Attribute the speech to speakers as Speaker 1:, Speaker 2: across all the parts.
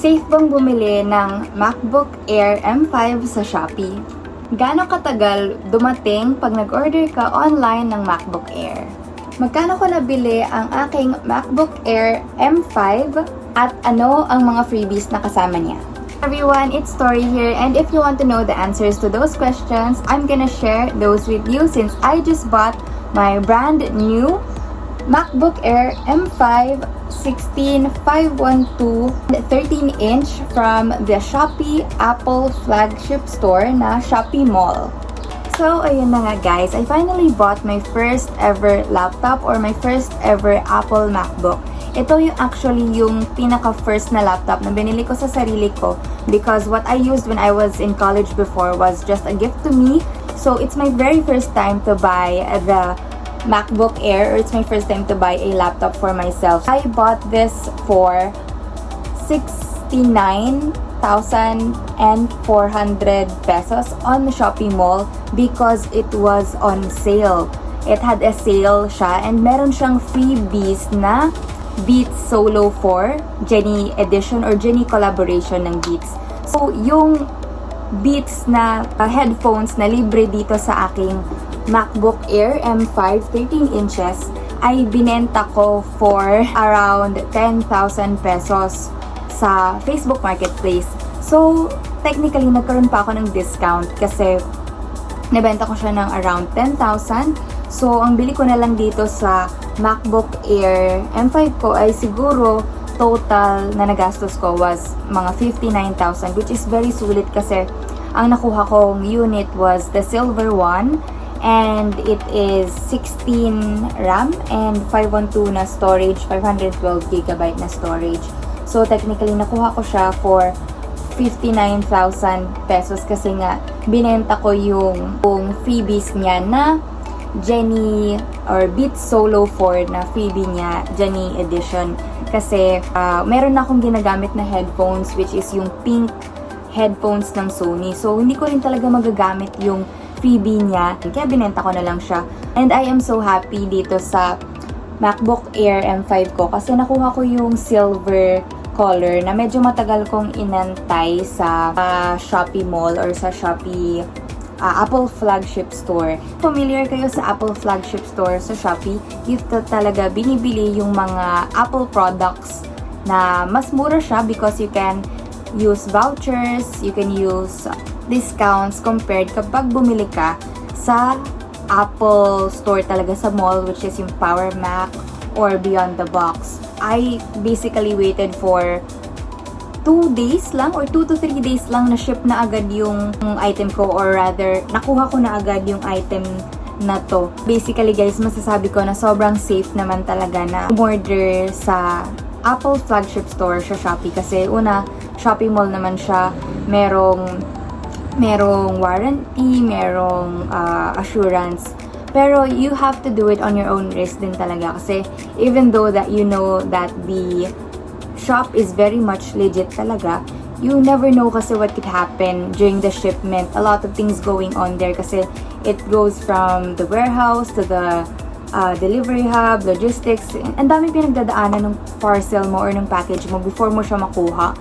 Speaker 1: Safe bang bumili ng MacBook Air M5 sa Shopee? Gaano katagal dumating pag nag-order ka online ng MacBook Air? Magkano ko nabili ang aking MacBook Air M5 at ano ang mga freebies na kasama niya? Everyone, it's Story here, and if you want to know the answers to those questions, I'm gonna share those with you since I just bought my brand new MacBook Air M5 16512 13-inch from the Shopee Apple Flagship store na Shopee Mall. So, ayun na nga guys, I finally bought my first ever laptop or my first ever Apple MacBook. Ito yung actually yung pinaka-first na laptop na binili ko sa sarili ko because what I used when I was in college before was just a gift to me. So, it's my very first time to buy the MacBook Air, or it's my first time to buy a laptop for myself. I bought this for 69,400 pesos on the Shopee Mall because it was on sale. It had a sale siya and meron siyang freebies na Beats Solo 4 Jenny edition or Jenny collaboration ng Beats. So, yung Beats na headphones na libre dito sa aking MacBook Air M5 13 inches ay binenta ko for around 10,000 pesos sa Facebook Marketplace. So, technically, nagkaroon pa ako ng discount kasi nabenta ko siya ng around 10,000. So, ang bili ko na lang dito sa MacBook Air M5 ko ay siguro total na nagastos ko was mga 59,000, which is very sulit kasi ang nakuha kong unit was the silver one. And it is 16 RAM and 512 na storage, 512GB na storage. So, technically, nakuha ko siya for 59,000 pesos kasi nga, binenta ko yung freebies niya na Jenny or Beats Solo 4 na freebie niya, Jenny edition. Kasi, meron na akong ginagamit na headphones which is yung pink headphones ng Sony. So, hindi ko rin talaga magagamit yung freebie niya. Kaya binenta ko na lang siya. And I am so happy dito sa MacBook Air M5 ko kasi nakuha ko yung silver color na medyo matagal kong inantay sa Shopee Mall or sa Shopee Apple Flagship Store. Familiar kayo sa Apple Flagship Store sa Shopee? Dito talaga binibili yung mga Apple products na mas mura siya because you can use vouchers, you can use discounts compared kapag bumili ka sa Apple Store talaga sa mall, which is yung Power Mac or Beyond the Box. I basically waited for 2 days lang or 2 to 3 days lang na ship na agad yung item ko, or rather nakuha ko na agad yung item na to. Basically guys, masasabi ko na sobrang safe naman talaga na umorder sa Apple Flagship Store sa Shopee kasi una, Shopee Mall naman siya, merong warranty, merong assurance. Pero you have to do it on your own risk din talaga kasi even though that you know that the shop is very much legit talaga, you never know kasi what could happen during the shipment. A lot of things going on there kasi it goes from the warehouse to the delivery hub, logistics. Ang dami pinagdadaanan ng parcel mo or ng package mo before mo siya makuha.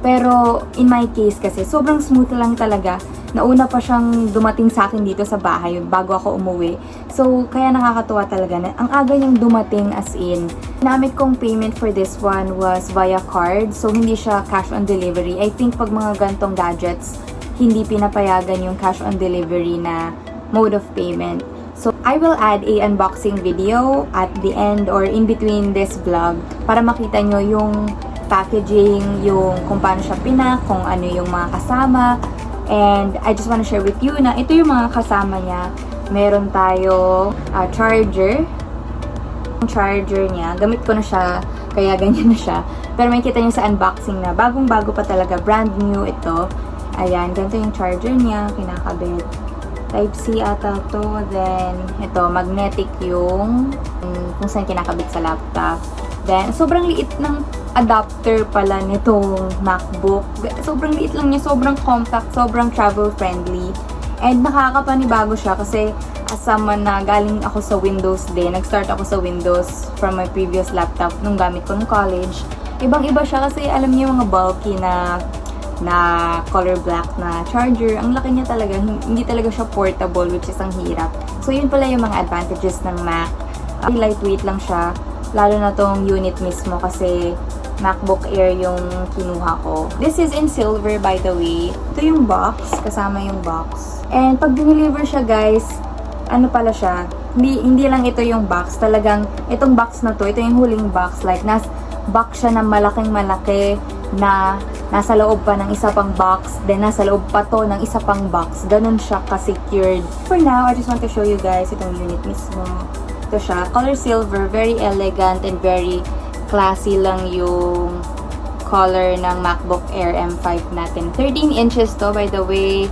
Speaker 1: Pero, in my case kasi, sobrang smooth lang talaga. Nauna pa siyang dumating sa akin dito sa bahay bago ako umuwi. So, kaya nakakatuwa talaga na ang aga niyang dumating as in. Namit kong payment for this one was via card. So, hindi siya cash on delivery. I think pag mga gantong gadgets, hindi pinapayagan yung cash on delivery na mode of payment. So, I will add a unboxing video at the end or in between this vlog para makita nyo yung packaging, yung kung paano siya pinak, kung ano yung mga kasama. And I just want to share with you na ito yung mga kasama niya. Meron tayo charger. Yung charger niya, gamit ko na siya, kaya ganyan na siya. Pero makikita niyo sa unboxing na bagong-bago pa talaga, brand new ito. Ayan, ganito yung charger niya, kinakabit. Type-C ata to. Then, ito, magnetic yung kung saan kinakabit sa laptop. Then, sobrang liit ng adapter pala nitong MacBook. Sobrang liit lang niya, sobrang compact, sobrang travel-friendly. And nakakapanibago siya kasi as someone na galing ako sa Windows din, nag-start ako sa Windows from my previous laptop nung gamit ko nung college. Ibang-iba siya kasi alam niyo yung mga bulky na color black na charger. Ang laki niya talaga. Hindi talaga siya portable, which is ang hirap. So, yun pala yung mga advantages ng Mac. Lightweight lang siya. Lalo na tong unit mismo kasi MacBook Air yung kinuha ko. This is in silver, by the way. Ito yung box. Kasama yung box. And pag dineliver siya, guys, ano pala siya? Hindi lang ito yung box. Talagang, itong box na to, ito yung huling box. Like, box siya na malaking malaki na nasa loob pa ng isa pang box. Then, nasa loob pa to ng isa pang box. Ganun siya ka-secured. For now, I just want to show you guys itong unit mismo. Ito siya. Color silver. Very elegant and very classy lang yung color ng MacBook Air M5 natin. 13 inches to, by the way,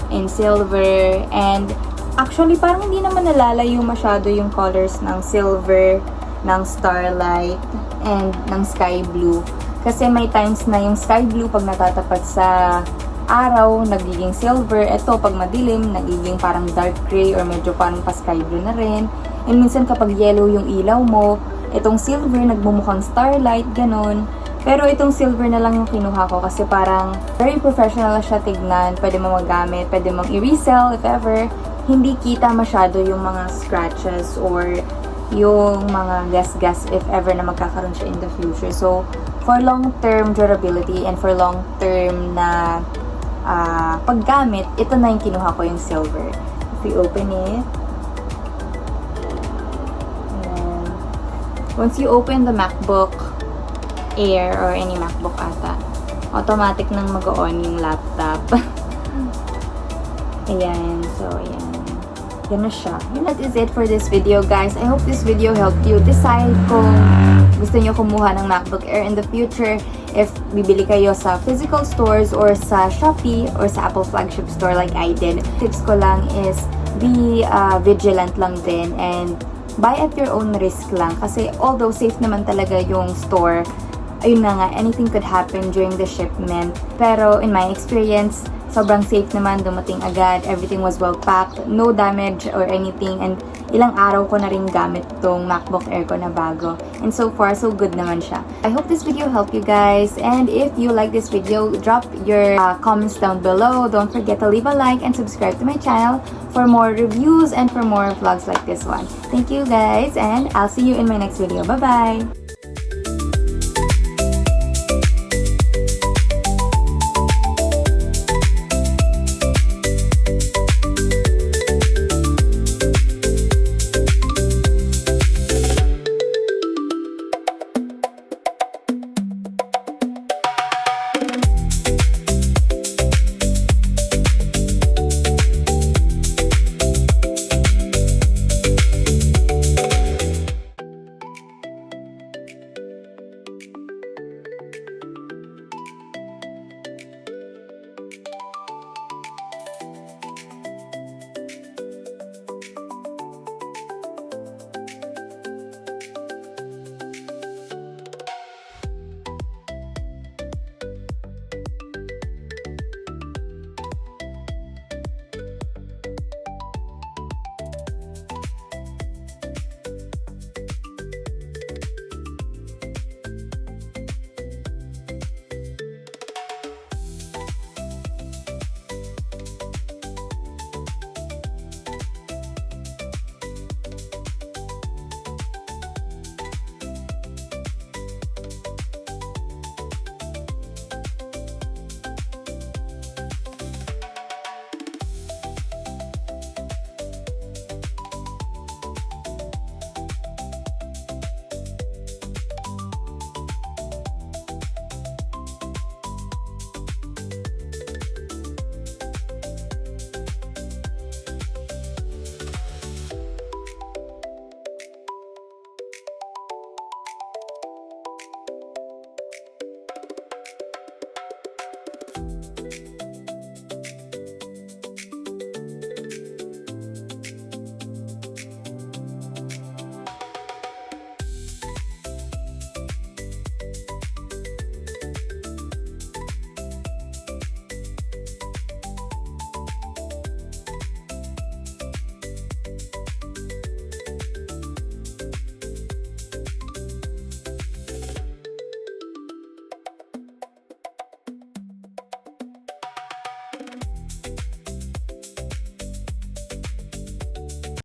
Speaker 1: in silver. And actually, parang hindi naman nalalayo masyado yung colors ng silver, ng starlight, and ng sky blue. Kasi may times na yung sky blue pag natatapat sa araw, nagiging silver. Ito, pag madilim, nagiging parang dark gray or medyo parang pa sky blue na rin. And minsan kapag yellow yung ilaw mo, itong silver, nagmumukhang starlight, ganun. Pero itong silver na lang yung kinuha ko kasi parang very professional siya tignan. Pwede mo magamit, pwede mong i-resell if ever. Hindi kita masyado yung mga scratches or yung mga gas-gas if ever na magkakaroon siya in the future. So, for long-term durability and for long-term na paggamit, ito na yung kinuha ko, yung silver. If you open it, once you open the MacBook Air or any MacBook ata, automatic nang mag-on yung laptop. Ayan. So, ayan. Yan na siya. That is it for this video, guys. I hope this video helped you decide kung gusto nyo kumuha ng MacBook Air in the future. If bibili kayo sa physical stores or sa Shopee or sa Apple Flagship store like I did. Tips ko lang is be vigilant lang din and buy at your own risk lang. Kasi although safe naman talaga yung store, ayun na nga, anything could happen during the shipment. Pero in my experience, sobrang safe naman, dumating agad, everything was well packed, no damage or anything, and ilang araw ko na rin gamit tong MacBook Air ko na bago. And so far, so good naman siya. I hope this video helped you guys, and if you like this video, drop your comments down below. Don't forget to leave a like and subscribe to my channel for more reviews and for more vlogs like this one. Thank you guys, and I'll see you in my next video. Bye-bye!